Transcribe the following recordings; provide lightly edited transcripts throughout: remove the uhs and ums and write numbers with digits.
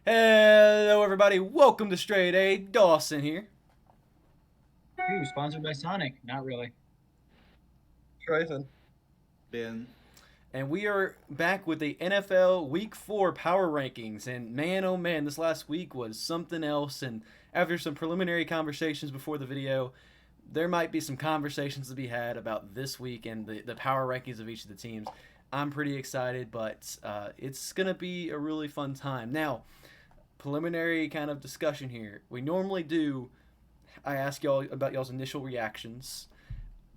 Hello, everybody. Welcome to StraightA. Dawson here. Ooh, sponsored by Sonic. Not really. Nathan. Ben. And we are back with the NFL Week 4 Power Rankings. And man, oh man, this last week was something else. And after some preliminary conversations before the video, there might be some conversations to be had about this week and the power rankings of each of the teams. I'm pretty excited, but it's going to be a really fun time. Now, preliminary kind of discussion here. We normally do. I ask y'all about y'all's initial reactions.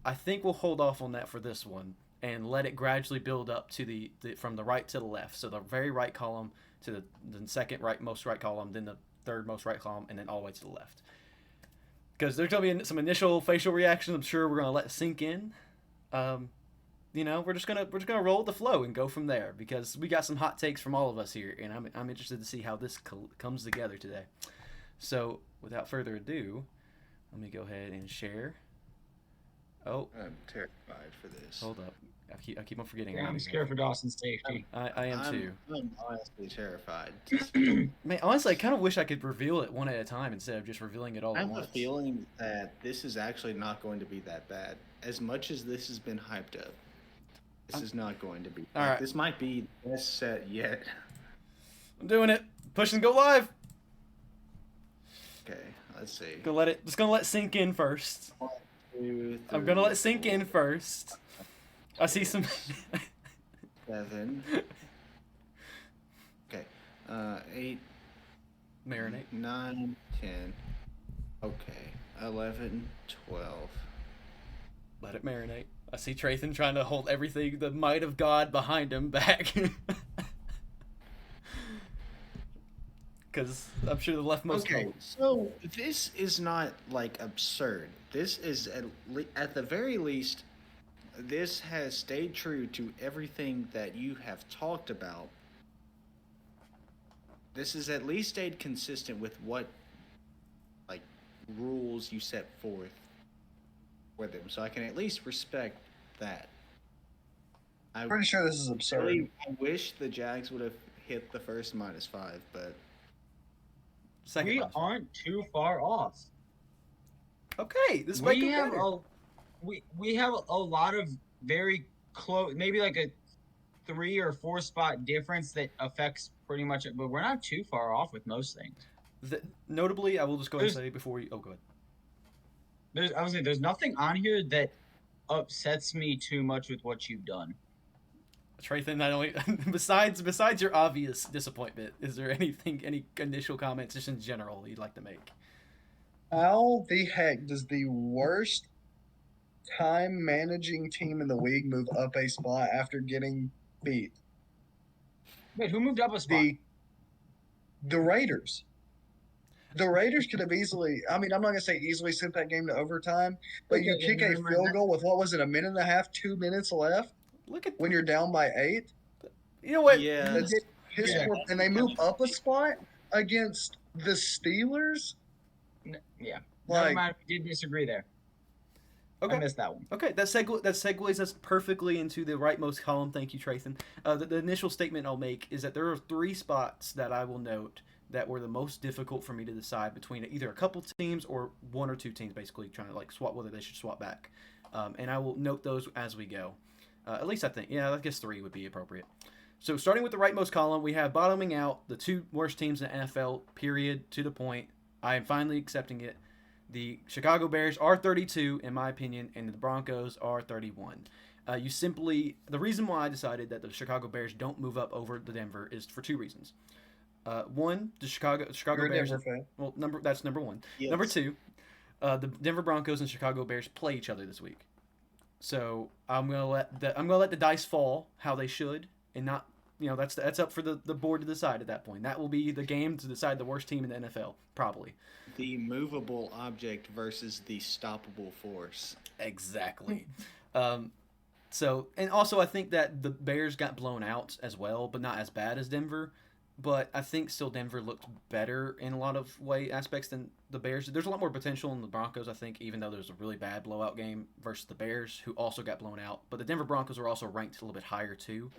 I think we'll hold off on that for this one and let it gradually build up to the from the right to the left. So the very right column to the second right most right column, then the third most right column, and then all the way to the left. Because there's gonna be some initial facial reactions. I'm sure we're gonna let sink in. Um, we're just gonna roll with the flow and go from there because we got some hot takes from all of us here, and I'm interested to see how this comes together today. So without further ado, let me go ahead and share. Oh, I'm terrified for this. hold up. I keep on forgetting. Yeah, I'm scared for Dawson's safety. I am too. I'm honestly terrified. Man, honestly, I kind of wish I could reveal it one at a time instead of just revealing it all I at have a once. feeling that this is actually not going to be that bad. As much as this has been hyped up, this is not going to be. All right. This might be the best set yet. I'm doing it. Push and go live. Okay, let's see. Just gonna let it sink in first. 1, 2, I'm gonna 3, let it sink in first. I see some. 7. Okay, 8, Marinate. 9, 10. Okay, 11, 12. Let it marinate. I see Trathan trying to hold everything, the might of God behind him back. Because I'm sure the leftmost. Okay, so this is not like absurd. This is at the very least, this has stayed true to everything that you have talked about. This has at least stayed consistent with what like rules you set forth for them. So I can at least respect that. I Pretty sure this is absurd. really I wish the Jags would have hit the first -5, but Second We most. aren't too far off. Okay, this might We get have better. we have a lot of very close, maybe like a 3 or 4 spot difference that affects pretty much it, but we're not too far off with most things. Notably, I will just go ahead and say before you. Oh, go ahead. There's nothing on here that upsets me too much with what you've done. Trathan, not only besides your obvious disappointment, is there any initial comments just in general you'd like to make? How the heck does the worst time managing team in the league move up a spot after getting beat? Wait, who moved up a spot? The Raiders. The Raiders could have easily, I mean, I'm not going to say easily sent that game to overtime, but Okay, you then kick a remember field that- goal with what was it, a minute and a half, 2 minutes left Look at when you're down by 8? you know what? yeah, And they move up a spot against the Steelers? Yeah. Never Like, mind, we did disagree there. Okay. I missed that one. Okay, that segues us perfectly into the rightmost column. Thank you, Trathan. The initial statement I'll make is that there are 3 spots that I will note that were the most difficult for me to decide between either a couple teams or 1 or 2 teams, basically trying to like swap whether they should swap back. And I will note those as we go. At least I think, yeah, I guess 3 would be appropriate. So starting with the rightmost column, we have bottoming out the 2 worst teams in the NFL. Period. To the point. I am finally accepting it. The Chicago Bears are 32, in my opinion, and the Broncos are 31. The reason why I decided that the Chicago Bears don't move up over the Denver is for 2 reasons. One, the Chicago you're a Bears. Denver fan. Well, that's number 1. yes. Number 2, the Denver Broncos and Chicago Bears play each other this week. So I'm gonna let the dice fall how they should, and not that's up for the board to decide at that point. That will be the game to decide the worst team in the NFL, probably. The movable object versus the stoppable force. Exactly. So, and also I think that the Bears got blown out as well, but not as bad as Denver. But I think still Denver looked better in a lot of aspects than the Bears. There's a lot more potential in the Broncos, I think, even though there's a really bad blowout game versus the Bears, who also got blown out. But the Denver Broncos were also ranked a little bit higher too,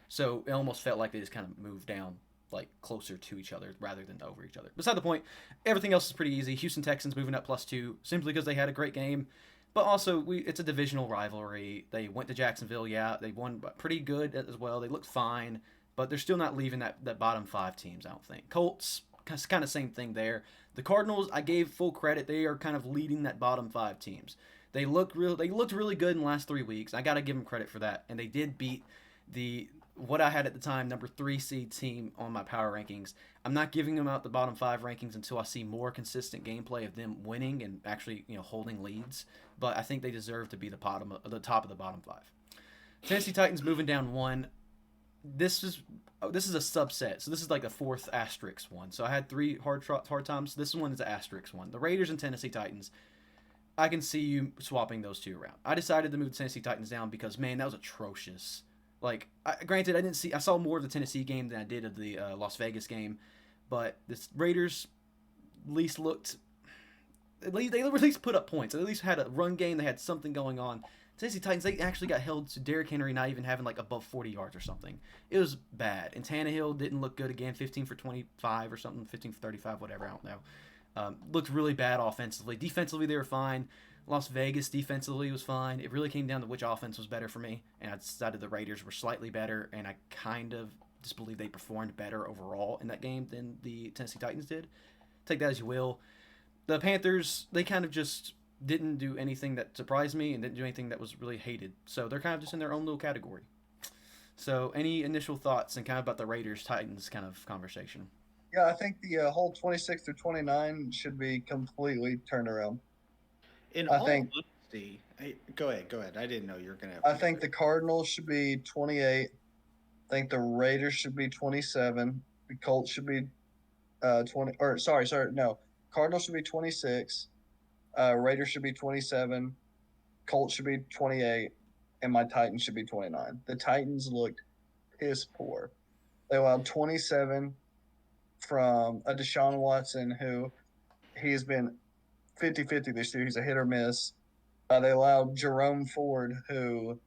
so it almost felt like they just kind of moved down like closer to each other rather than over each other. Beside the point, everything else is pretty easy. Houston Texans moving up +2 simply because they had a great game. But also, it's a divisional rivalry. They went to Jacksonville, yeah. They won pretty good as well. They looked fine, but they're still not leaving that bottom 5 teams, I don't think. Colts, kind of same thing there. The Cardinals, I gave full credit. They are kind of leading that bottom 5 teams. They looked really good in the last 3 weeks. I got to give them credit for that. And they did beat what I had at the time, number 3 seed team on my power rankings. I'm not giving them out the bottom 5 rankings until I see more consistent gameplay of them winning and actually, holding leads. But I think they deserve to be the top of the bottom 5. Tennessee Titans moving down 1. This is a subset, so this is like the 4th asterisk one. So I had 3 hard times. This one is an asterisk one. The Raiders and Tennessee Titans. I can see you swapping those 2 around. I decided to move the Tennessee Titans down because, man, that was atrocious. Like, granted, I saw more of the Tennessee game than I did of the Las Vegas game, but the Raiders at least put up points. They at least had a run game. They had something going on. Tennessee Titans, they actually got held to Derrick Henry not even having like above 40 yards or something. It was bad. And Tannehill didn't look good again, 15 for 25 or something, 15 for 35, whatever, I don't know. Looked really bad offensively. Defensively, they were fine. Las Vegas defensively was fine. It really came down to which offense was better for me, and I decided the Raiders were slightly better, and I kind of just believe they performed better overall in that game than the Tennessee Titans did. Take that as you will. The Panthers, they kind of just didn't do anything that surprised me and didn't do anything that was really hated. So they're kind of just in their own little category. So any initial thoughts and kind of about the Raiders-Titans kind of conversation? Yeah, I think the whole 26 through 29 should be completely turned around. I think. Go ahead. I didn't know you were gonna. I think the Cardinals should be 28. I think the Raiders should be 27. The Colts should be 20. Or sorry, no. Cardinals should be 26. Raiders should be 27. Colts should be 28, and my Titans should be 29. The Titans looked piss poor. They allowed 27 from a Deshaun Watson who he has been 50-50 this year. He's a hit or miss. They allowed Jerome Ford, who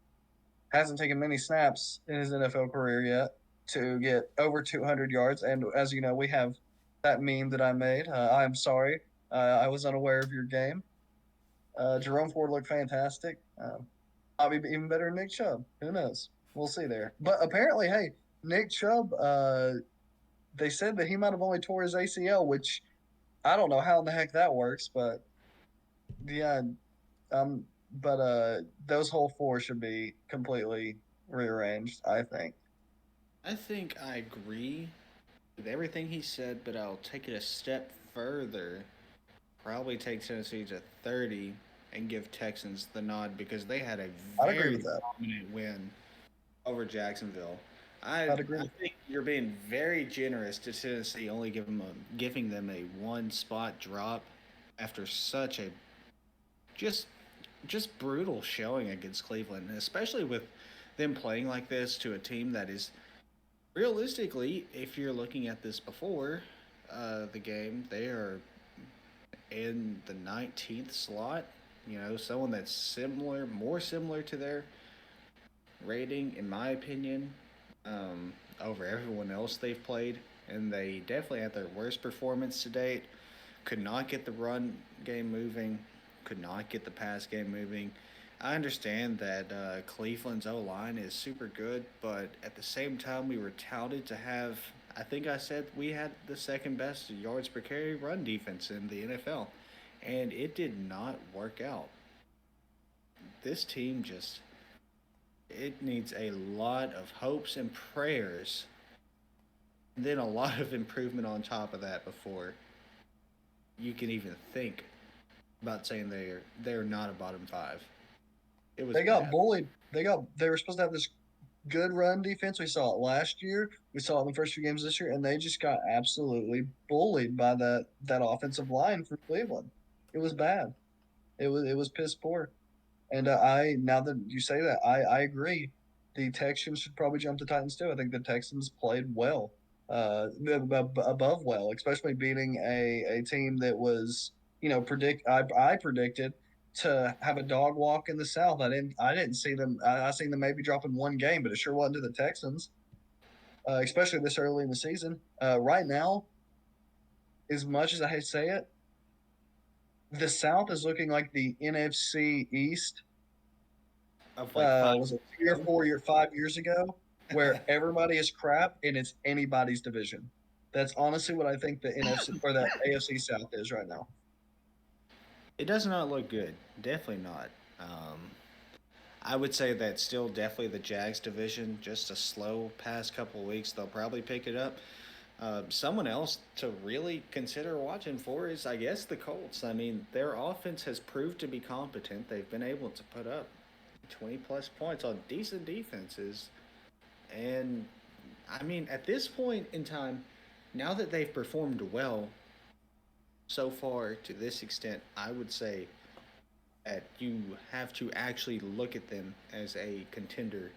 hasn't taken many snaps in his NFL career yet, to get over 200 yards. And as you know, we have that meme that I made. I'm sorry. I was unaware of your game. Jerome Ford looked fantastic. I'll be even better than Nick Chubb. Who knows? We'll see there. But apparently, hey, Nick Chubb, they said that he might have only tore his ACL, which I don't know how in the heck that works, but yeah, those whole 4 should be completely rearranged, I think. I think I agree with everything he said, but I'll take it a step further. Probably take Tennessee to 30 and give Texans the nod because they had a very dominant win over Jacksonville. I think you're being very generous to Tennessee, only giving them a 1-spot drop after such a just brutal showing against Cleveland, especially with them playing like this to a team that is realistically, if you're looking at this before the game, they are in the 19th slot. Someone that's more similar to their rating, in my opinion, over everyone else they've played, and they definitely had their worst performance to date. Could not get the run game moving, could not get the pass game moving. I understand that Cleveland's O-line is super good, but at the same time, we were touted to have, I think I said we had the second best yards per carry run defense in the NFL, and it did not work out. This team it needs a lot of hopes and prayers, and then a lot of improvement on top of that before you can even think about saying they're not a bottom 5. They got bullied. They were supposed to have this good run defense. We saw it last year. We saw it in the first few games this year, and they just got absolutely bullied by that offensive line for Cleveland. It was bad. It was piss poor. And now that you say that, I agree. The Texans should probably jump the Titans too. I think the Texans played well, above well, especially beating a team that was, I predicted to have a dog walk in the South. I didn't see them. I seen them maybe dropping one game, but it sure wasn't to the Texans. especially this early in the season. Right now, as much as I hate to say it, the South is looking like the NFC East. Of like 5 Was it years ago. 5 years ago, where everybody is crap and it's anybody's division. That's honestly what I think the NFC or the AFC South is right now. It does not look good. Definitely not. Um, I would say that still definitely the Jags division. Just a slow past couple of weeks. They'll probably pick it up. Someone else to really consider watching for is, I guess, the Colts. I mean, their offense has proved to be competent. They've been able to put up 20 plus points on decent defenses. And, I mean, at this point in time, now that they've performed well so far to this extent, I would say that you have to actually look at them as a contender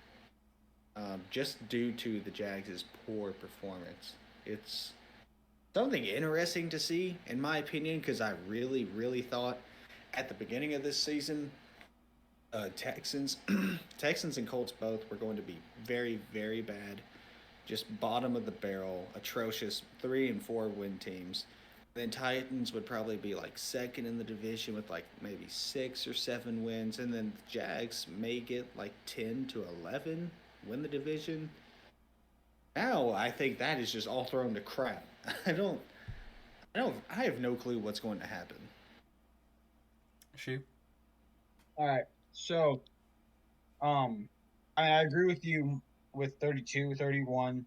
just due to the Jags' poor performance. It's something interesting to see, in my opinion, because I really, really thought at the beginning of this season, Texans, Texans and Colts both were going to be very, very bad, just bottom of the barrel, atrocious 3 and 4 win teams. Then Titans would probably be like second in the division with like maybe 6 or 7 wins, and then the Jags may get like 10 to 11, win the division. Now I think that is just all thrown to crap. I don't, I have no clue what's going to happen. Shoe. All right. So, I agree with you with 32, 31.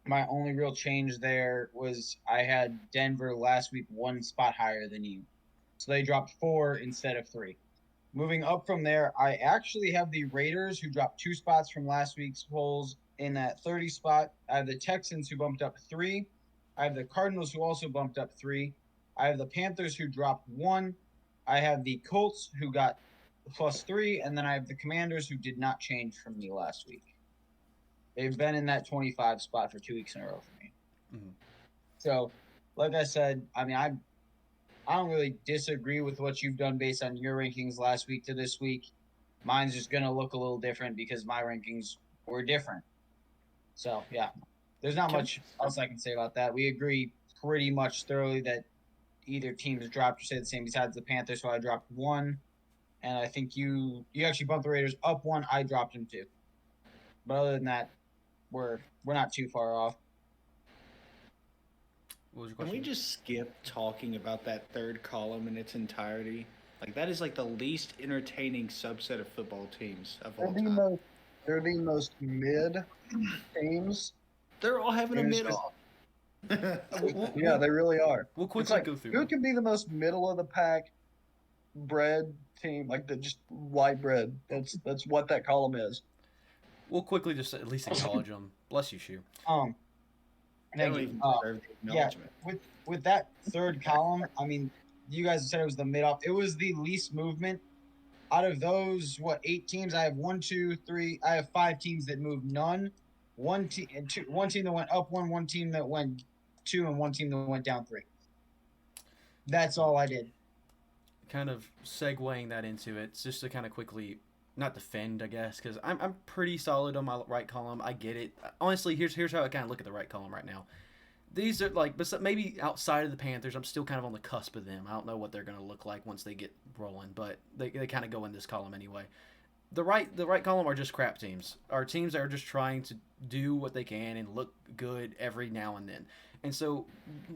My only real change there was I had Denver last week 1 spot higher than you. So they dropped 4 instead of 3. Moving up from there, I actually have the Raiders who dropped 2 spots from last week's polls in that 30 spot. I have the Texans who bumped up 3. I have the Cardinals who also bumped up 3. I have the Panthers who dropped 1. I have the Colts who got +3, and then I have the Commanders who did not change from me last week. They've been in that 25 spot for 2 weeks in a row for me. Mhm. So, like I said, I mean, I don't really disagree with what you've done based on your rankings last week to this week. Mine's just gonna look a little different because my rankings were different. So yeah, there's not much else I can say about that. We agree pretty much thoroughly that either team has dropped or stayed the same. Besides the Panthers, so I dropped 1, and I think you actually bumped the Raiders up 1. I dropped them 2. But other than that, we're not too far off. What was your Can question? we just skip talking about that third column in its entirety? Like that is like the least entertaining subset of football teams of They're all the time. most, they're the most mid teams. They're all having a And it's mid just- off. Yeah, they really are. We'll It's quickly like go through who them. can be the most middle of the pack bread team, like the just white bread. That's what that column is. We'll quickly just at least acknowledge them. Bless you, Shoe. They Thank don't you. even deserve the Yeah, acknowledgement. with that third column, I mean, you guys said it was the mid off. It was the least movement out of those. What 8 teams? I have 1, 2, 3. I have 5 teams that moved none. One team and 2. One team that went up 1. One team that went 2, and one team that went down 3. That's all I did. Kind of segueing that into it, just to kind of quickly, not defend, I guess, because I'm pretty solid on my right column. I get it. Honestly, here's how I kind of look at the right column right now. These are like, maybe outside of the Panthers, I'm still kind of on the cusp of them. I don't know what they're going to look like once they get rolling, but they kind of go in this column anyway. The right column are just crap teams. Are teams that are just trying to do what they can and look good every now and then. And so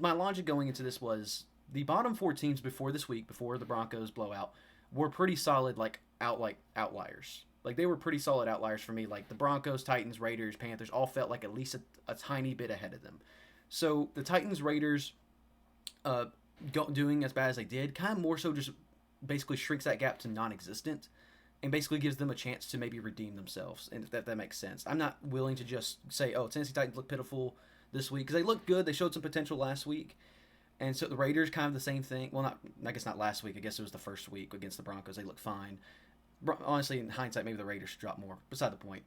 my logic going into this was the bottom 4 teams before this week, before the Broncos blowout, were pretty solid outliers. Like they were pretty solid outliers for me. Like the Broncos, Titans, Raiders, Panthers all felt like at least a tiny bit ahead of them. So the Titans, Raiders, doing as bad as they did, kind of more so just basically shrinks that gap to non-existent, and basically gives them a chance to maybe redeem themselves. And if that makes sense, I'm not willing to just say, "Oh, Tennessee Titans look pitiful this week," because they looked good. They showed some potential last week, and so the Raiders kind of the same thing. Well, I guess not last week. I guess it was the first week against the Broncos. They looked fine. Honestly, in hindsight, maybe the Raiders should drop more. Beside the point,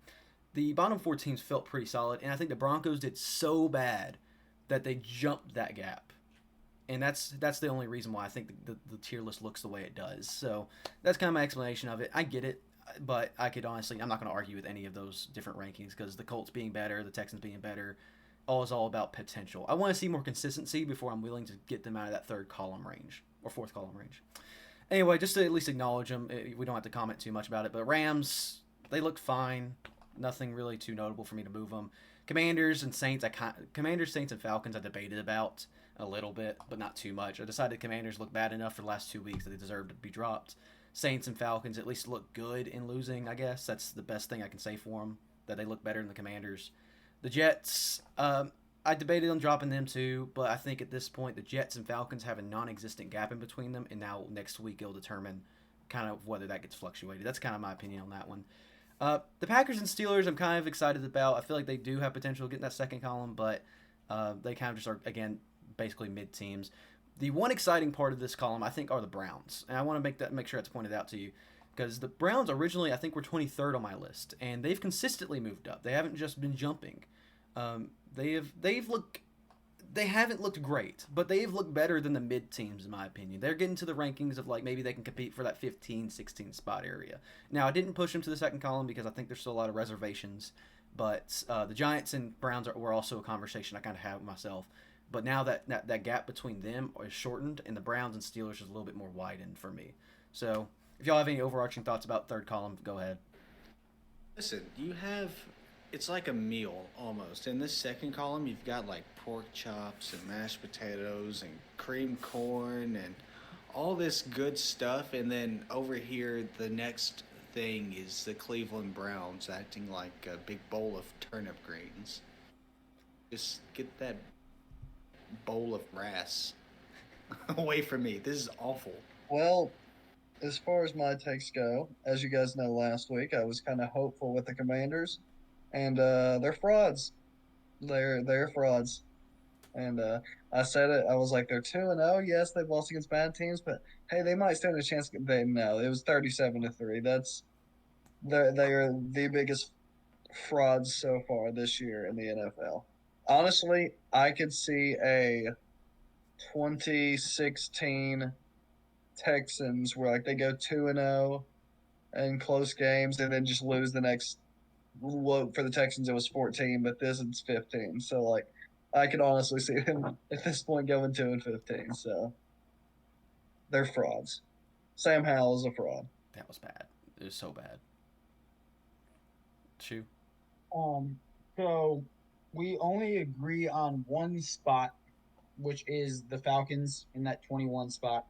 the bottom 4 teams felt pretty solid, and I think the Broncos did so bad that they jumped that gap. And that's the only reason why I think the tier list looks the way it does. So that's kind of my explanation of it. I get it. But I could honestly, I'm not going to argue with any of those different rankings because the Colts being better, the Texans being better, all is all about potential. I want to see more consistency before I'm willing to get them out of that third column range or fourth column range. Anyway, just to at least acknowledge them, we don't have to comment too much about it. But Rams, they looked fine. Nothing really too notable for me to move them. Commanders and Saints, Commanders, Saints, and Falcons, I debated about a little bit, but not too much. I decided Commanders look bad enough for the last 2 weeks that they deserve to be dropped. Saints and Falcons at least look good in losing, I guess. That's the best thing I can say for them, that they look better than the Commanders. The Jets, I debated on dropping them too, but I think at this point the Jets and Falcons have a non-existent gap in between them, and now next week it'll determine kind of whether that gets fluctuated. That's kind of my opinion on that one. The Packers and Steelers I'm kind of excited about. I feel like they do have potential to get in that second column, but they kind of just are, again, basically mid-teams. The one exciting part of this column, I think, are the Browns, and I want to make sure that's pointed out to you, because the Browns originally, I think, were 23rd on my list, and they've consistently moved up. They haven't just been jumping. They haven't looked great, but they've looked better than the mid teams in my opinion. They're getting to the rankings of like maybe they can compete for that 15, 16 spot area. Now I didn't push them to the second column because I think there's still a lot of reservations, but the Giants and Browns were also a conversation I kind of had with myself. But now that gap between them is shortened, and the Browns and Steelers is a little bit more widened for me. So if y'all have any overarching thoughts about third column, go ahead. Listen, it's like a meal almost. In this second column, you've got like pork chops and mashed potatoes and creamed corn and all this good stuff. And then over here, the next thing is the Cleveland Browns acting like a big bowl of turnip greens. Just get that bowl of grass away from me. This is awful. Well, as far as my takes go, as you guys know, last week I was kind of hopeful with the Commanders, and they're frauds. They're frauds, and I said it. I was like, they're 2-0. Yes, they've lost against bad teams, but hey, they might stand a chance. No, it was 37-3. They are the biggest frauds so far this year in the NFL. Honestly, I could see a 2016 Texans where like they go 2-0 in close games and then just lose the next. For the Texans it was 14, but this is 15. So like I could honestly see them at this point going 2-15. So they're frauds. Sam Howell is a fraud. That was bad. It was so bad. Chew. So we only agree on one spot, which is the Falcons in that 21 spot.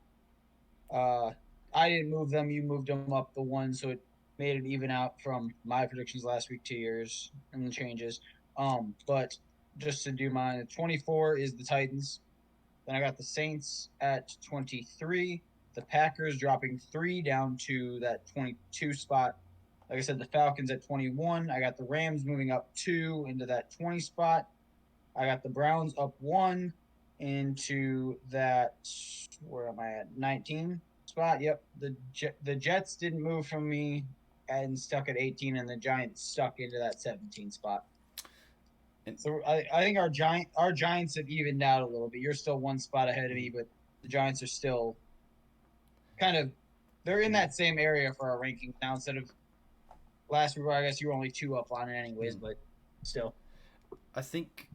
I didn't move them. You moved them up the one, so it made it even out from my predictions last week to yours and the changes. But just to do mine, 24 is the Titans. Then I got the Saints at 23. The Packers dropping 3 down to that 22 spot. Like I said, the Falcons at 21. I got the Rams moving up 2 into that 20 spot. I got the Browns up 1 into that, where am I at? 19 spot. Yep. The Jets didn't move from me and stuck at 18, and the Giants stuck into that 17 spot. And so I think our Giants have evened out a little bit. You're still one spot ahead of me, but the Giants are still kind of, they're in that same area for our rankings now instead of last week. I guess you were only 2 up on it anyways, but still. I think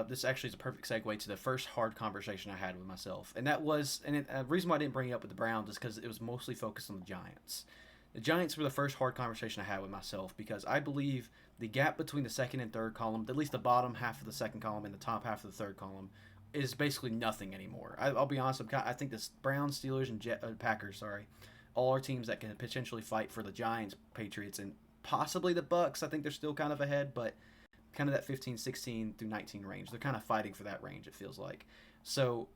this actually is a perfect segue to the first hard conversation I had with myself, and that was, the reason why I didn't bring it up with the Browns is because it was mostly focused on the Giants. The Giants were the first hard conversation I had with myself because I believe the gap between the second and third column, at least the bottom half of the second column and the top half of the third column, is basically nothing anymore. I'll be honest. I think this Browns, Steelers, and Packers, all are teams that can potentially fight for the Giants, Patriots, and possibly the Bucks. I think they're still kind of ahead, but kind of that 15, 16 through 19 range. They're kind of fighting for that range, it feels like. So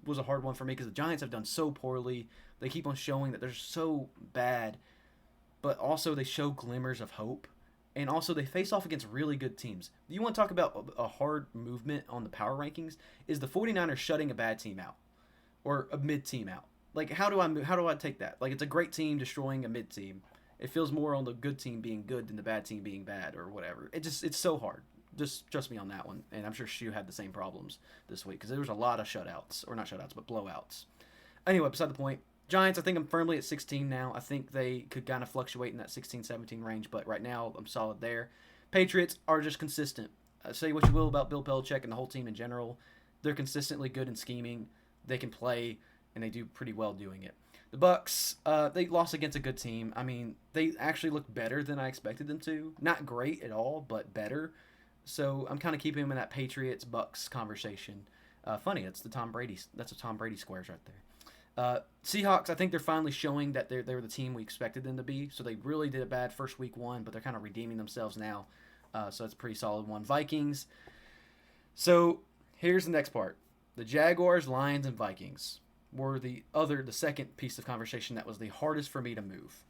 was a hard one for me because the Giants have done so poorly. They keep on showing that they're so bad, but also they show glimmers of hope. And also they face off against really good teams. You want to talk about a hard movement on the power rankings? Is the 49ers shutting a bad team out or a mid team out? Like how do I take that? Like it's a great team destroying a mid team. It feels more on the good team being good than the bad team being bad or whatever. It's so hard. Just trust me on that one. And I'm sure Shu had the same problems this week because there was a lot of shutouts, or not shutouts, but blowouts. Anyway, beside the point, Giants, I think I'm firmly at 16 now. I think they could kind of fluctuate in that 16, 17 range, but right now I'm solid there. Patriots are just consistent. Say what you will about Bill Belichick and the whole team in general. They're consistently good in scheming. They can play, and they do pretty well doing it. The Bucks, they lost against a good team. I mean, they actually look better than I expected them to. Not great at all, but better. So I'm kind of keeping them in that Patriots Bucks conversation. Funny, that's the Tom Brady. That's a Tom Brady squares right there. Seahawks, I think they're finally showing that they're the team we expected them to be. So they really did a bad first week one, but they're kind of redeeming themselves now. So that's a pretty solid one. Vikings. So here's the next part: the Jaguars, Lions, and Vikings were the second piece of conversation that was the hardest for me to move.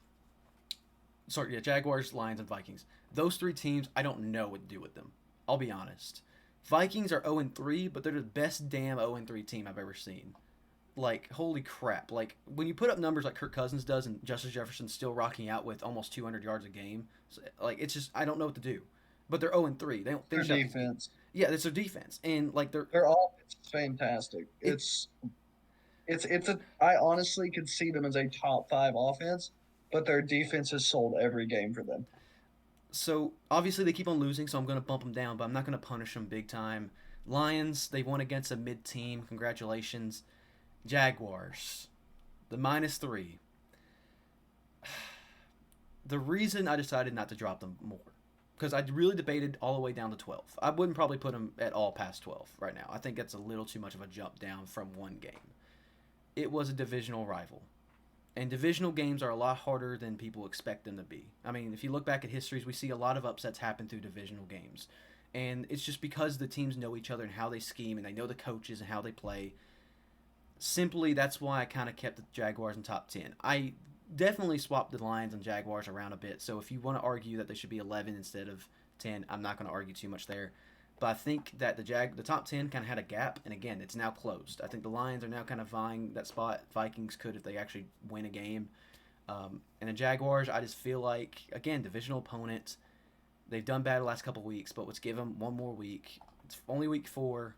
Sorry, yeah, Jaguars, Lions, and Vikings. Those three teams, I don't know what to do with them. I'll be honest. Vikings are 0-3, but they're the best damn 0-3 team I've ever seen. Like, holy crap. Like, when you put up numbers like Kirk Cousins does and Justin Jefferson's still rocking out with almost 200 yards a game, like, it's just, I don't know what to do. But they're 0-3. They don't Their finish defense. Yeah, it's their defense. And, like, Their offense is fantastic. I honestly could see them as a top 5 offense, but their defense has sold every game for them. So, obviously, they keep on losing, so I'm going to bump them down, but I'm not going to punish them big time. Lions, they won against a mid team. Congratulations. Jaguars, the -3. The reason I decided not to drop them more, because I really debated all the way down to 12. I wouldn't probably put them at all past 12 right now. I think that's a little too much of a jump down from one game. It was a divisional rival. And divisional games are a lot harder than people expect them to be. I mean, if you look back at histories, we see a lot of upsets happen through divisional games. And it's just because the teams know each other and how they scheme, and they know the coaches and how they play. Simply, that's why I kind of kept the Jaguars in top 10. I definitely swapped the Lions and Jaguars around a bit, so if you want to argue that they should be 11 instead of 10, I'm not going to argue too much there. But I think that the top 10 kind of had a gap, and again, it's now closed. I think the Lions are now kind of vying that spot. Vikings could if they actually win a game. And the Jaguars, I just feel like, again, divisional opponent. They've done bad the last couple weeks, but let's give them one more week. It's only week 4.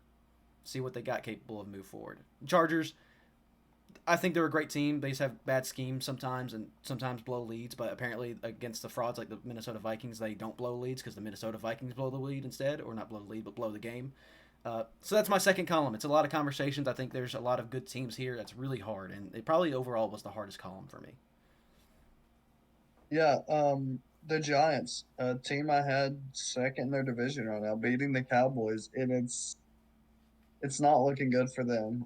See what they got capable of move forward. Chargers, I think they're a great team. They just have bad schemes sometimes and sometimes blow leads, but apparently against the frauds like the Minnesota Vikings, they don't blow leads because the Minnesota Vikings blow the lead instead, or not blow the lead, but blow the game. So that's my second column. It's a lot of conversations. I think there's a lot of good teams here. That's really hard, and it probably overall was the hardest column for me. Yeah, the Giants, a team I had second in their division right now, beating the Cowboys, and it's not looking good for them.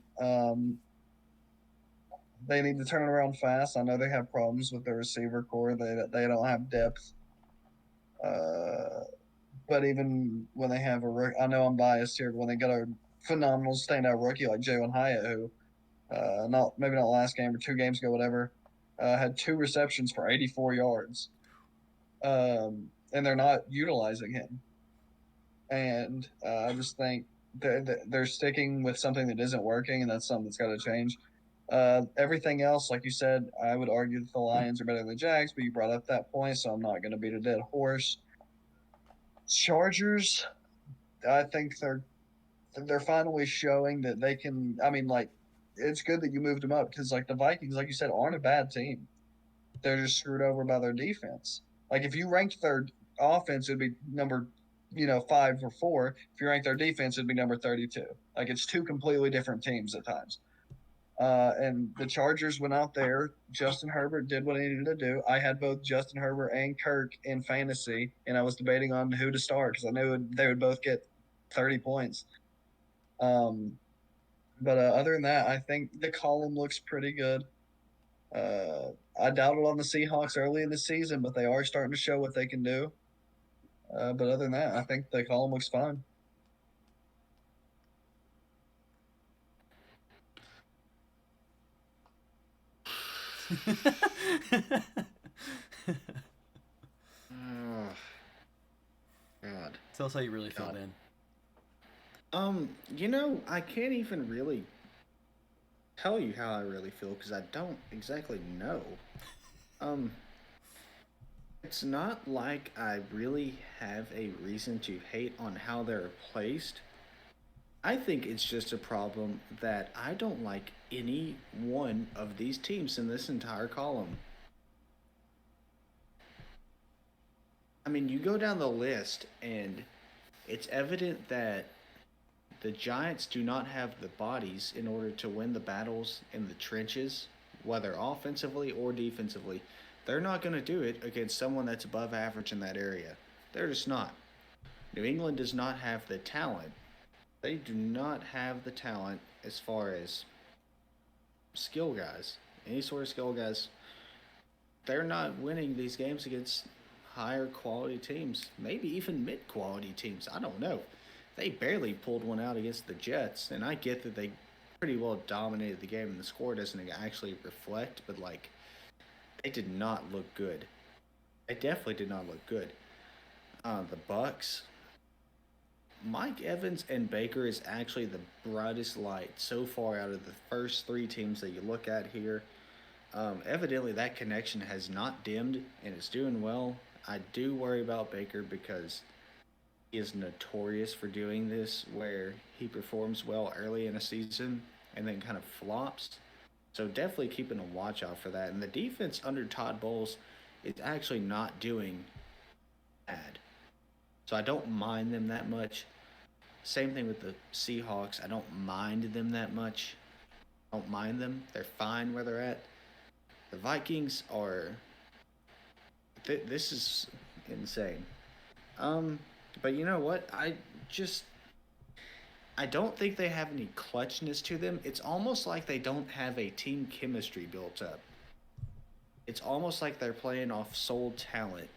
They need to turn it around fast. I know they have problems with their receiver core. They don't have depth. But even when they have I know I'm biased here, but when they got a phenomenal standout rookie like Jalen Hyatt, who maybe not last game or 2 games ago, whatever, had 2 receptions for 84 yards, and they're not utilizing him. And I just think they're sticking with something that isn't working, and that's something that's got to change. Everything else, like you said, I would argue that the Lions are better than the Jags, but you brought up that point, so I'm not going to beat a dead horse. Chargers, I think they're finally showing that they can. I mean, like, it's good that you moved them up because, like, the Vikings, like you said, aren't a bad team. They're just screwed over by their defense. Like, if you ranked their offense, it'd be number 5 or 4. If you rank their defense, it'd be number 32. Like, it's 2 completely different teams at times. And the Chargers went out there. Justin Herbert did what he needed to do. I had both Justin Herbert and Kirk in fantasy, and I was debating on who to start because I knew they would both get 30 points. But other than that, I think the column looks pretty good. I doubted on the Seahawks early in the season, but they are starting to show what they can do. But other than that, I think the column looks fine. Oh, God. Tell us how you really feel, Ben. I can't even really tell you how I really feel because I don't exactly know. It's not like I really have a reason to hate on how they're placed. I think it's just a problem that I don't like any one of these teams in this entire column. I mean, you go down the list, and it's evident that the Giants do not have the bodies in order to win the battles in the trenches, whether offensively or defensively. They're not going to do it against someone that's above average in that area. They're just not. New England does not have the talent. They do not have the talent as far as skill guys, any sort of skill guys. They're not winning these games against higher quality teams, maybe even mid quality teams. I don't know. They barely pulled one out against the Jets, and I get that they pretty well dominated the game and the score doesn't actually reflect, but like they did not look good. They definitely did not look good. The Bucks, Mike Evans and Baker is actually the brightest light so far out of the first three teams that you look at here. Evidently, that connection has not dimmed and it's doing well. I do worry about Baker because he is notorious for doing this, where he performs well early in a season and then kind of flops. So definitely keeping a watch out for that. And the defense under Todd Bowles is actually not doing bad. So I don't mind them that much. Same thing with the Seahawks. I don't mind them that much. I don't mind them. They're fine where they're at. The Vikings are. This is insane. But you know what? I don't think they have any clutchness to them. It's almost like they don't have a team chemistry built up. It's almost like they're playing off soul talent,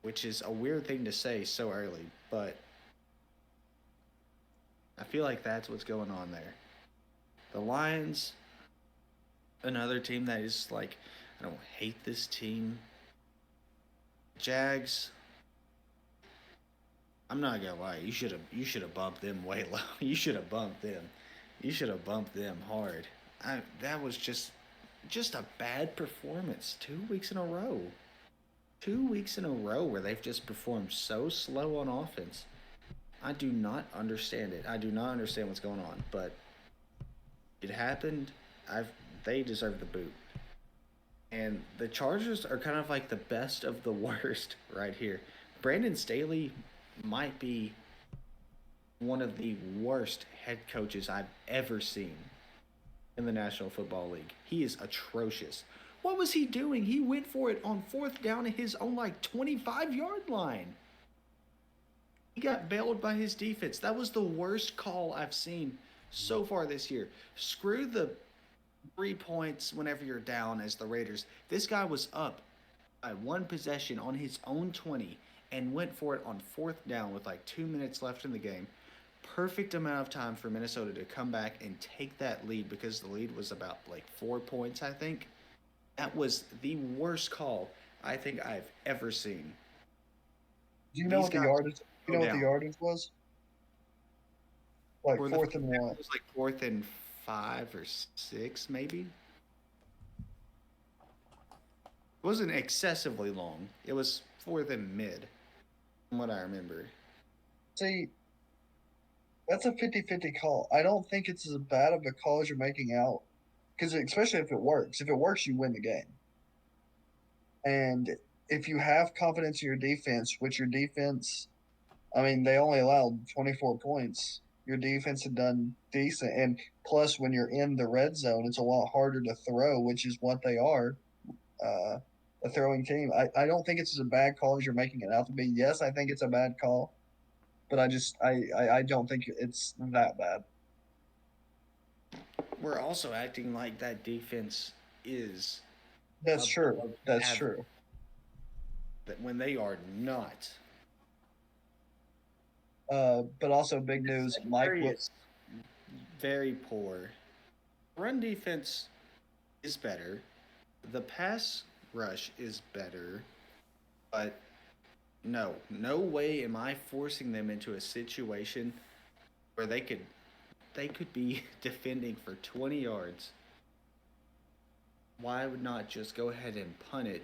which is a weird thing to say so early, but I feel like that's what's going on there. The Lions, another team that is like, I don't hate this team. Jags, I'm not gonna lie, you should have bumped them way low. You should have bumped them. You should have bumped them hard. That was just a bad performance 2 weeks in a row. 2 weeks in a row where they've just performed so slow on offense. I do not understand it. I do not understand what's going on, but it happened. They deserve the boot. And the Chargers are kind of like the best of the worst right here. Brandon Staley might be one of the worst head coaches I've ever seen in the National Football League. He is atrocious. What was he doing? He went for it on fourth down at his own 25-yard line. He got bailed by his defense. That was the worst call I've seen so far this year. Screw the 3 points whenever you're down as the Raiders. This guy was up by one possession on his own 20 and went for it on fourth down with 2 minutes left in the game. Perfect amount of time for Minnesota to come back and take that lead because the lead was about 4 points, I think. That was the worst call I think I've ever seen. Do you know what the yardage? You know what the yardage was? Fourth and one. It was 4th and 5 or 6, maybe. It wasn't excessively long. It was 4th and mid, from what I remember. See, that's a 50-50 call. I don't think it's as bad of a call as you're making out, because especially if it works. If it works, you win the game. And if you have confidence in your defense, which your defense, I mean, they only allowed 24 points. Your defense had done decent. And plus, when you're in the red zone, it's a lot harder to throw, which is what they are, a throwing team. I don't think it's as a bad call as you're making it out to be. Yes, I think it's a bad call, but I don't think it's that bad. We're also acting like that defense is. That's true. That's true. That when they are not. But also big news, Mike was very poor. Run defense is better. The pass rush is better. But no way am I forcing them into a situation where they could be defending for 20 yards. Why would not just go ahead and punt it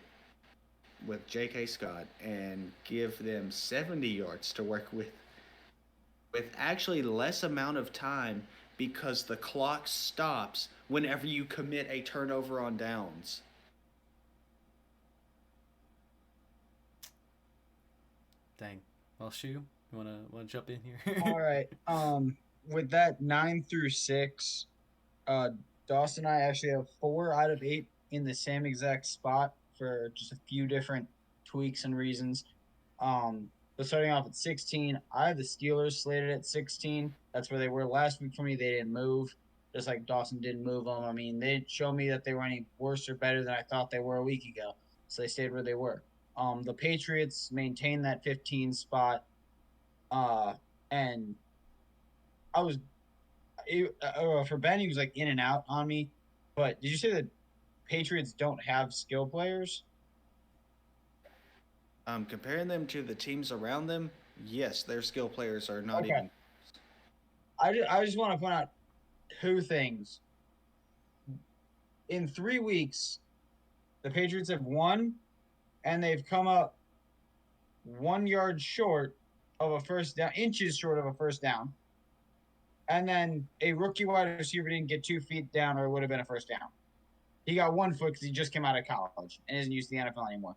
with J.K. Scott and give them 70 yards to work with with actually less amount of time because the clock stops whenever you commit a turnover on downs. Dang. Well, Shu, you wanna jump in here? All right. With that 9 through 6, uh, Dawson and I actually have 4 out of 8 in the same exact spot for just a few different tweaks and reasons. But starting off at 16, I have the Steelers slated at 16. That's where they were last week for me. They didn't move, just like Dawson didn't move them. I mean, they didn't show me that they were any worse or better than I thought they were a week ago. So they stayed where they were. The Patriots maintained that 15 spot. And I was for Ben, he was like in and out on me. But did you say that Patriots don't have skill players? Comparing them to the teams around them, yes, their skill players are not Okay. even. I just want to point out 2 things. In 3 weeks, the Patriots have won, and they've come up 1 yard short of a first down, inches short of a first down. And then a rookie wide receiver didn't get 2 feet down, or it would have been a first down. He got 1 foot because he just came out of college and isn't used to the NFL anymore.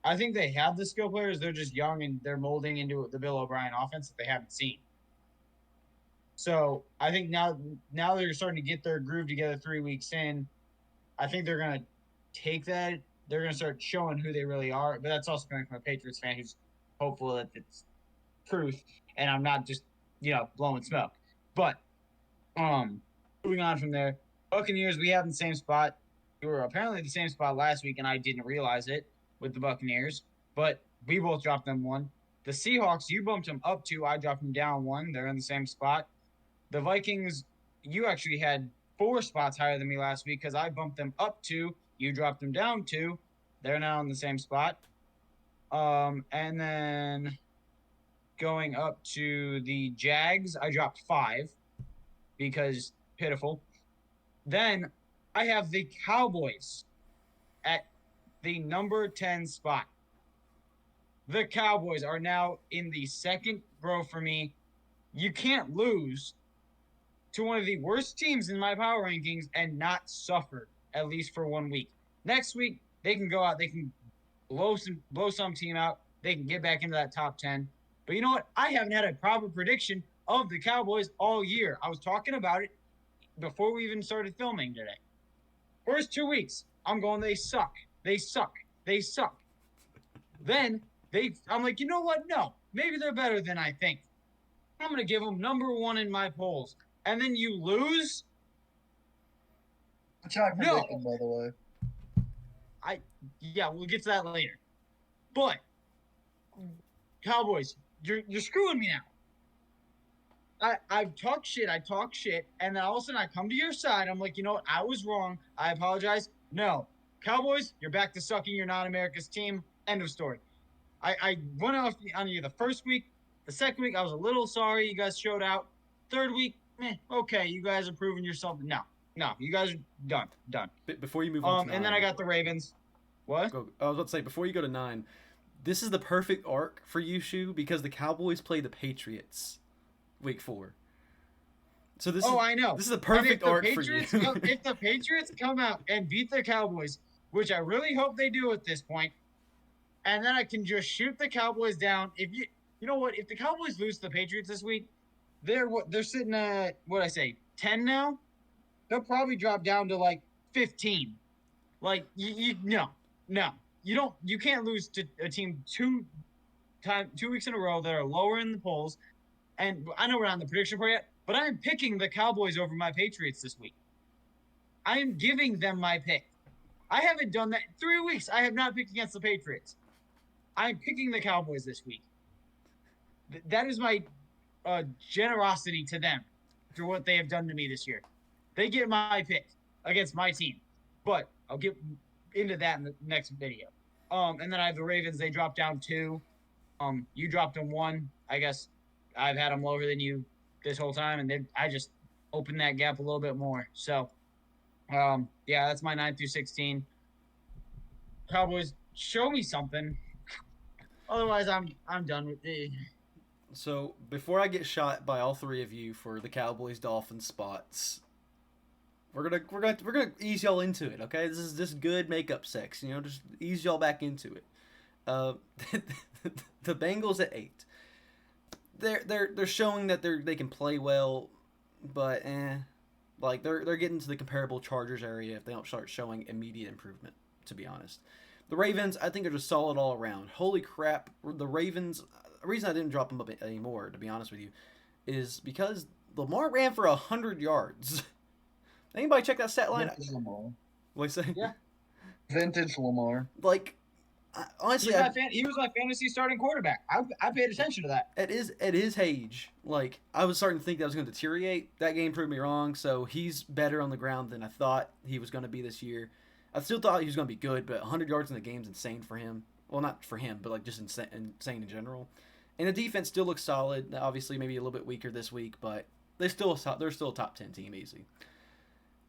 I think they have the skill players. They're just young and they're molding into the Bill O'Brien offense that they haven't seen. So I think now they're starting to get their groove together 3 weeks in. I think they're going to take that. They're going to start showing who they really are. But that's also coming from a Patriots fan who's hopeful that it's truth. And I'm not just, blowing smoke. But moving on from there, Buccaneers, we have in the same spot. We were apparently in the same spot last week, and I didn't realize it with the Buccaneers. But we both dropped them 1. The Seahawks, you bumped them up 2. I dropped them down 1. They're in the same spot. The Vikings, you actually had 4 spots higher than me last week because I bumped them up 2. You dropped them down 2. They're now in the same spot. And then going up to the Jags, I dropped 5 because pitiful. Then I have the Cowboys at the number 10 spot. The Cowboys are now in the second row for me. You can't lose to one of the worst teams in my power rankings and not suffer, at least for 1 week. Next week, they can go out, they can blow some team out, they can get back into that top 10. But you know what? I haven't had a proper prediction of the Cowboys all year. I was talking about it before we even started filming today. First 2 weeks, I'm going, they suck. They suck. They suck. Then I'm like, you know what? No, maybe they're better than I think. I'm going to give them number 1 in my polls. And then you lose? Which I predicted, by the way. We'll get to that later. But Cowboys, you're screwing me now. I talk shit, and then all of a sudden I come to your side. I'm like, you know what? I was wrong. I apologize. No. Cowboys, you're back to sucking. You're not America's team. End of story. I went off on you the first week. The second week, I was a little sorry. You guys showed out. Third week, okay, you guys are proving yourself. No, you guys are done. Before you move on to 9, and then I got the Ravens. What? I was about to say, before you go to 9, this is the perfect arc for you, Shu, because the Cowboys play the Patriots week 4. So I know. This is the perfect arc for you. If the Patriots come out and beat the Cowboys, which I really hope they do at this point, and then I can just shoot the Cowboys down. If you know what, if the Cowboys lose to the Patriots this week, they're sitting at 10 now. They'll probably drop down to like 15. Like no, you can't lose to a team 2 weeks in a row that are lower in the polls. And I know we're not on the prediction part yet, but I am picking the Cowboys over my Patriots this week. I am giving them my pick. I haven't done that in 3 weeks. I have not picked against the Patriots. I'm picking the Cowboys this week. That is my generosity to them for what they have done to me this year. They get my pick against my team. But I'll get into that in the next video. And then I have the Ravens. They dropped down 2. You dropped them 1. I guess I've had them lower than you this whole time, and I just opened that gap a little bit more. So, that's my 9 through 16. Cowboys, show me something. Otherwise, I'm done with it. So before I get shot by all three of you for the Cowboys Dolphins spots, we're gonna ease y'all into it. Okay, this is just good makeup sex. You know, just ease y'all back into it. Uh, the Bengals at 8. They're showing that they can play well, but like they're getting to the comparable Chargers area if they don't start showing immediate improvement. To be honest, the Ravens I think are just solid all around. Holy crap, the Ravens. The reason I didn't drop them up anymore, to be honest with you, is because Lamar ran for 100 yards. Anybody check that stat line? Vintage Lamar. What you say? Yeah. Vintage Lamar. Like, honestly, He was my fantasy starting quarterback. I paid attention to that. at his age, like I was starting to think that was going to deteriorate. That game proved me wrong. So he's better on the ground than I thought he was going to be this year. I still thought he was going to be good, but 100 yards in the game is insane for him. Well, not for him, but like just insane in general. And the defense still looks solid. Obviously, maybe a little bit weaker this week, but they're still a top 10 team easy.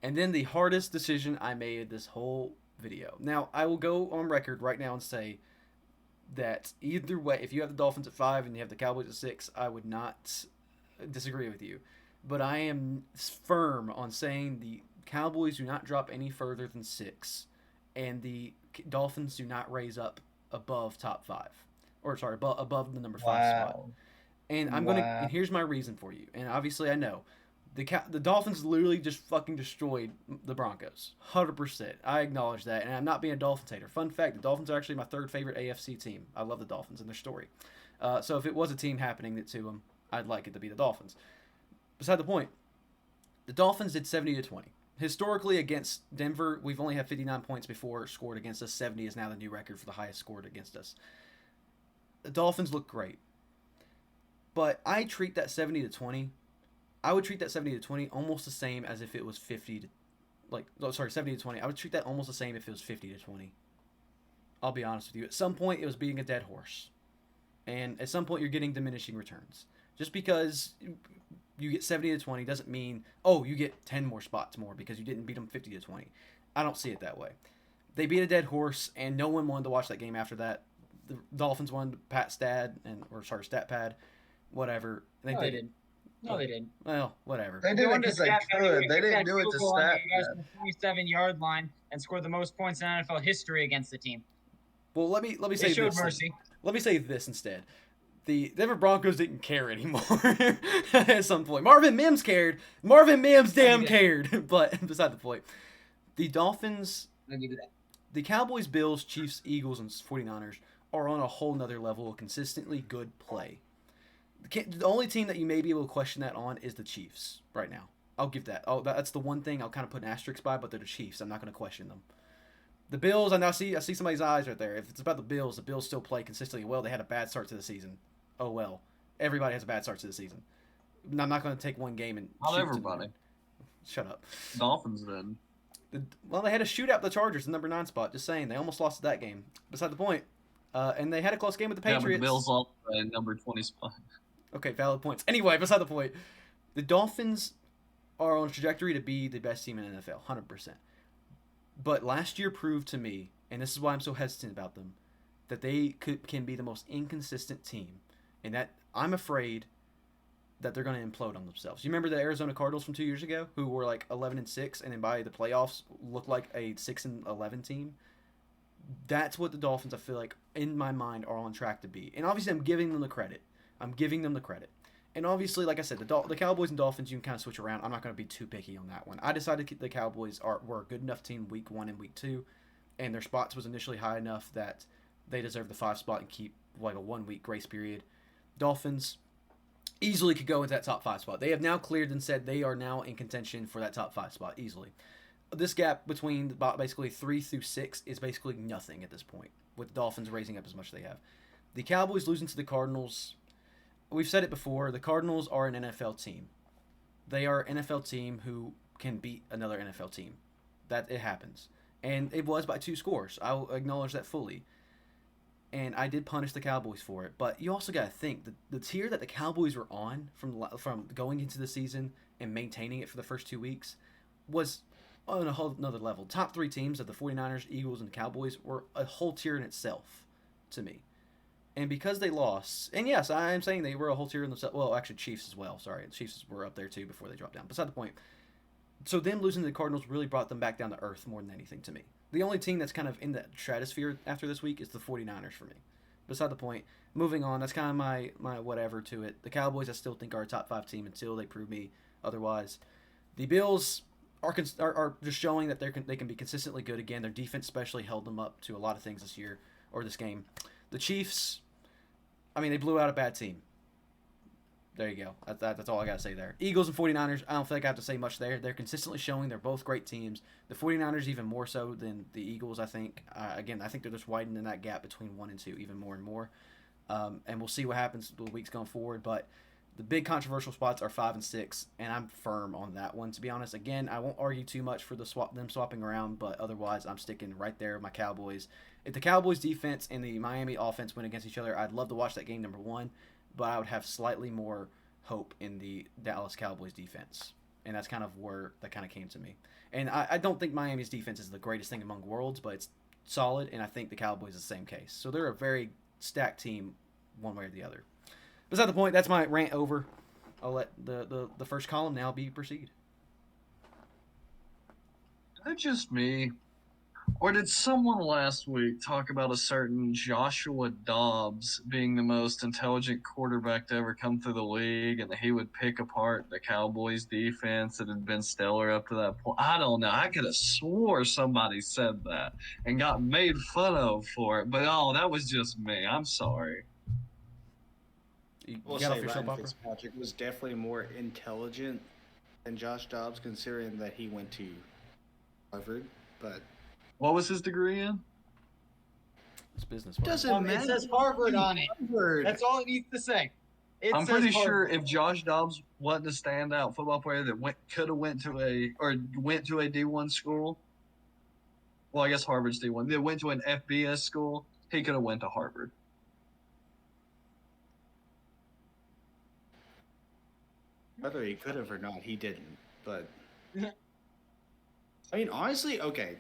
And then the hardest decision I made this whole video. Now I will go on record right now and say that either way, if you have the Dolphins at 5 and you have the Cowboys at 6, I would not disagree with you. But I am firm on saying the Cowboys do not drop any further than 6, and the Dolphins do not raise up above top 5. Or sorry, above the number 5 spot. And and here's my reason for you. And obviously I know the Dolphins literally just fucking destroyed the Broncos. 100%. I acknowledge that, and I'm not being a Dolphins hater. Fun fact, the Dolphins are actually my third favorite AFC team. I love the Dolphins and their story. So if it was a team happening to them, I'd like it to be the Dolphins. Beside the point, the Dolphins did 70-20. Historically, against Denver, we've only had 59 points before scored against us. 70 is now the new record for the highest scored against us. The Dolphins look great. But I treat that 70-20. I would treat that 70-20 almost the same as if it was 70-20. I would treat that almost the same if it was 50-20. I'll be honest with you. At some point, it was beating a dead horse. And at some point, you're getting diminishing returns. Just because you get 70-20 doesn't mean, oh, you get 10 more spots more because you didn't beat them 50-20. I don't see it that way. They beat a dead horse, and no one wanted to watch that game after that. The Dolphins won stat pad, whatever. They didn't. No, they didn't. Well, whatever. They did it because they could. They didn't do it to stat pad. 27-yard line and scored the most points in NFL history against the team. Well, let me say this. Mercy. Let me say this instead. The Denver Broncos didn't care anymore at some point. Marvin Mims cared. Marvin Mims damn cared. But beside the point, the Dolphins, the Cowboys, Bills, Chiefs, Eagles, and 49ers are on a whole nother level of consistently good play. The only team that you may be able to question that on is the Chiefs right now. I'll give that. That's the one thing I'll kind of put an asterisk by, but they're the Chiefs. I'm not going to question them. The Bills, I see somebody's eyes right there. If it's about the Bills still play consistently well. They had a bad start to the season. Oh, well. Everybody has a bad start to the season. I'm not going to take one game and not everybody. Shut up. Dolphins then. Well, they had a shootout the Chargers, the number 9 spot. Just saying. They almost lost that game. Beside the point. And they had a close game with the Patriots. Yeah, but the Bills lost by number 20 spot. Okay, valid points. Anyway, beside the point, the Dolphins are on a trajectory to be the best team in the NFL, 100%. But last year proved to me, and this is why I'm so hesitant about them, that they can be the most inconsistent team, and that I'm afraid that they're going to implode on themselves. You remember the Arizona Cardinals from 2 years ago, who were like 11-6, and then by the playoffs looked like a 6-11 team? That's what the Dolphins, I feel like, in my mind, are on track to be. And obviously, I'm giving them the credit. And obviously, like I said, the Cowboys and Dolphins, you can kind of switch around. I'm not going to be too picky on that one. I decided the Cowboys were a good enough team week 1 and week 2, and their spots was initially high enough that they deserve the 5 spot and keep like a 1-week grace period. Dolphins easily could go into that top 5 spot. They have now cleared and said they are now in contention for that top 5 spot easily. This gap between basically 3 through 6 is basically nothing at this point, with the Dolphins raising up as much as they have. The Cowboys losing to the Cardinals. We've said it before, the Cardinals are an NFL team. They are an NFL team who can beat another NFL team. That it happens. And it was by 2 scores. I will acknowledge that fully. And I did punish the Cowboys for it. But you also got to think, the tier that the Cowboys were on from going into the season and maintaining it for the first 2 weeks was on a whole another level. Top 3 teams of the 49ers, Eagles, and Cowboys were a whole tier in itself to me. And because they lost, and yes, I am saying they were a whole tier in themselves. Well, actually, Chiefs as well. Sorry, the Chiefs were up there too before they dropped down. Beside the point. So them losing to the Cardinals really brought them back down to earth more than anything to me. The only team that's kind of in that stratosphere after this week is the 49ers for me. Beside the point. Moving on, that's kind of my whatever to it. The Cowboys I still think are a top 5 team until they prove me otherwise. The Bills are just showing that they can be consistently good again. Their defense especially held them up to a lot of things this year or this game. The Chiefs, I mean, they blew out a bad team. There you go. That's all I got to say there. Eagles and 49ers, I don't think I have to say much there. They're consistently showing they're both great teams. The 49ers even more so than the Eagles, I think. Again, I think they're just widening that gap between 1 and 2 even more and more. And we'll see what happens the weeks going forward. But the big controversial spots are 5 and 6, and I'm firm on that one, to be honest. Again, I won't argue too much for them swapping around, but otherwise I'm sticking right there with my Cowboys. If the Cowboys defense and the Miami offense went against each other, I'd love to watch that game, number one, but I would have slightly more hope in the Dallas Cowboys defense. And that's kind of where that kind of came to me. And I don't think Miami's defense is the greatest thing among worlds, but it's solid, and I think the Cowboys is the same case. So they're a very stacked team one way or the other. Beside the point, that's my rant over. I'll let the first column now proceed. Is that just me? Or did someone last week talk about a certain Joshua Dobbs being the most intelligent quarterback to ever come through the league and that he would pick apart the Cowboys defense that had been stellar up to that point? I don't know. I could have swore somebody said that and got made fun of for it. But, that was just me. I'm sorry. We'll say Ryan Fitzpatrick was definitely more intelligent than Josh Dobbs, considering that he went to Harvard. But what was his degree in? It's business. Doesn't matter. It says Harvard on it. Harvard. That's all it needs to say. I'm pretty sure if Josh Dobbs wasn't a standout football player that could have went to a D1 school, well, I guess Harvard's D1. They went to an FBS school. He could have went to Harvard. Whether he could have or not, he didn't. But I mean, honestly, okay,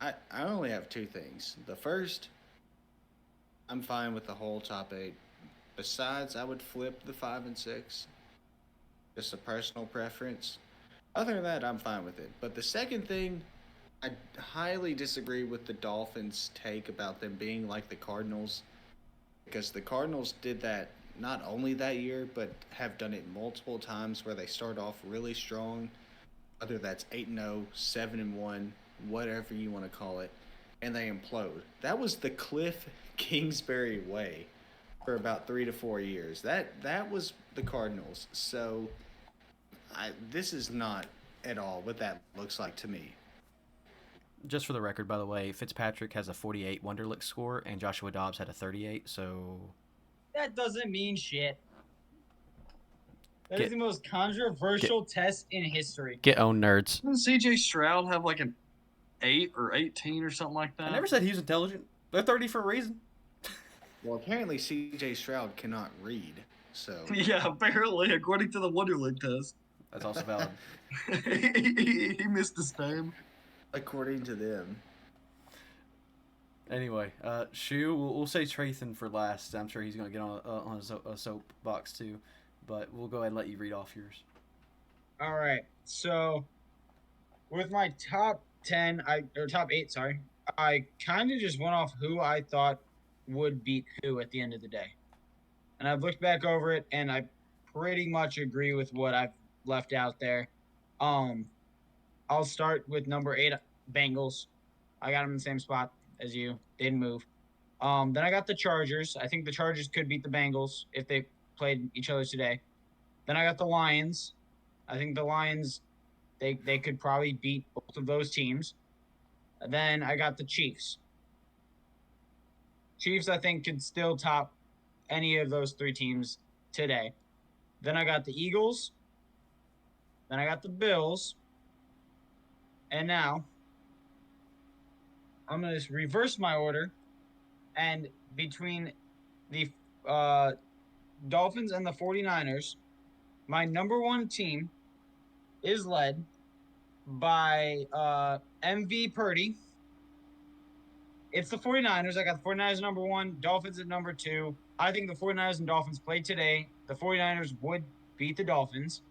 I only have 2 things. The first, I'm fine with the whole top 8. Besides, I would flip the 5 and 6. Just a personal preference. Other than that, I'm fine with it. But the second thing, I highly disagree with the Dolphins' take about them being like the Cardinals, because the Cardinals did that not only that year, but have done it multiple times where they start off really strong, whether that's 8-0, 7-1, whatever you want to call it, and they implode. That was the Cliff Kingsbury way for about 3 to 4 years. That was the Cardinals. So this is not at all what that looks like to me. Just for the record, by the way, Fitzpatrick has a 48 Wonderlic score, and Joshua Dobbs had a 38, so... That doesn't mean shit. That is the most controversial test in history. Get owned, nerds. Didn't C.J. Stroud have like an 8 or 18 or something like that? I never said he was intelligent. They're 30 for a reason. Well, apparently C.J. Stroud cannot read, so... Yeah, apparently, according to the Wonderlic test. That's also valid. he missed his name. According to them. Anyway, Shu, we'll say Trathan for last. I'm sure he's going to get on a soapbox too, but we'll go ahead and let you read off yours. All right. So, with my top 8, sorry, I kind of just went off who I thought would beat who at the end of the day. And I've looked back over it, and I pretty much agree with what I've left out there. I'll start with number 8, Bengals. I got them in the same spot as you. Didn't move. Then I got the Chargers. I think the Chargers could beat the Bengals if they played each other today. Then I got the Lions. I think the Lions, they could probably beat both of those teams. Then I got the Chiefs. Chiefs, I think, could still top any of those 3 teams today. Then I got the Eagles. Then I got the Bills. And now I'm going to reverse my order. And between the Dolphins and the 49ers, my number 1 team is led by MV Purdy. it's the 49ers. I got the 49ers number 1, Dolphins at number 2. I think the 49ers and Dolphins played today. The 49ers would beat the Dolphins.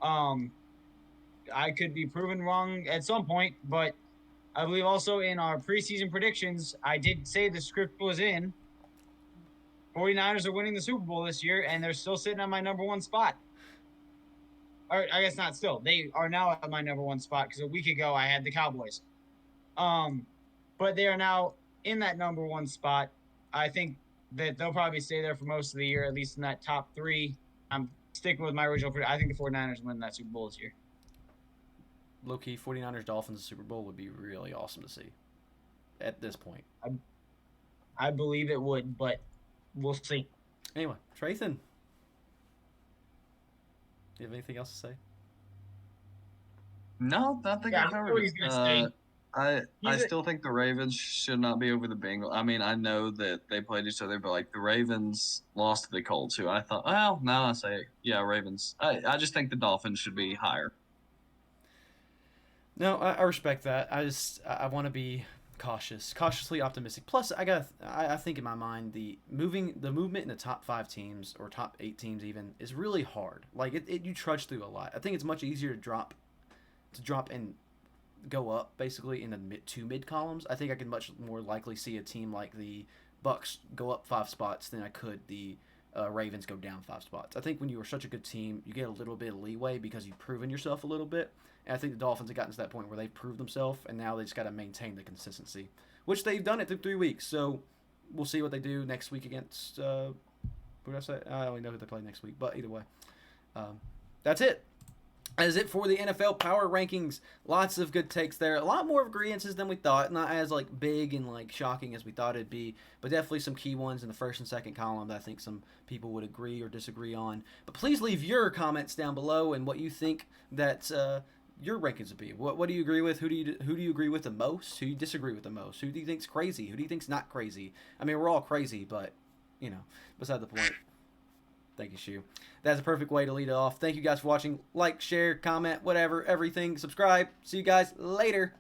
I could be proven wrong at some point, but I believe also in our preseason predictions, I did say the script was in. 49ers are winning the Super Bowl this year, and they're still sitting on my number 1 spot. Or I guess not still. They are now at my number 1 spot because a week ago I had the Cowboys. But they are now in that number 1 spot. I think that they'll probably stay there for most of the year, at least in that top 3. I'm sticking with my original prediction. I think the 49ers win that Super Bowl this year. Low-key, 49ers Dolphins Super Bowl would be really awesome to see at this point. I believe it would, but we'll see. Anyway, Trathan, do you have anything else to say? No, I think Yeah, I I know covered what he's it. gonna say. I still think the Ravens should not be over the Bengals. I mean, I know that they played each other, but like the Ravens lost to the Colts, who I thought, well, now I say, yeah, Ravens. I just think the Dolphins should be higher. No, I respect that. I want to be cautiously optimistic. Plus, I think in my mind the movement in the top 5 teams or top 8 teams even is really hard. Like you trudge through a lot. I think it's much easier to drop and go up basically in the mid columns. I think I could much more likely see a team like the Bucks go up 5 spots than I could the Ravens go down 5 spots. I think when you are such a good team, you get a little bit of leeway because you've proven yourself a little bit. And I think the Dolphins have gotten to that point where they've proved themselves, and now they just got to maintain the consistency, which they've done it through 3 weeks. So we'll see what they do next week against. Who did I say? I only know who they play next week, but either way, that's it. That is it for the NFL Power Rankings. Lots of good takes there. A lot more agreements than we thought. Not as like big and like shocking as we thought it'd be, but definitely some key ones in the first and second column that I think some people would agree or disagree on. But please leave your comments down below and what you think that your rankings would be. What do you agree with? Who do you agree with the most? Who do you disagree with the most? Who do you think's crazy? Who do you think's not crazy? I mean, we're all crazy, but you know, beside the point. Thank you, Shu. That's a perfect way to lead it off. Thank you guys for watching. Like, share, comment, whatever, everything. Subscribe. See you guys later.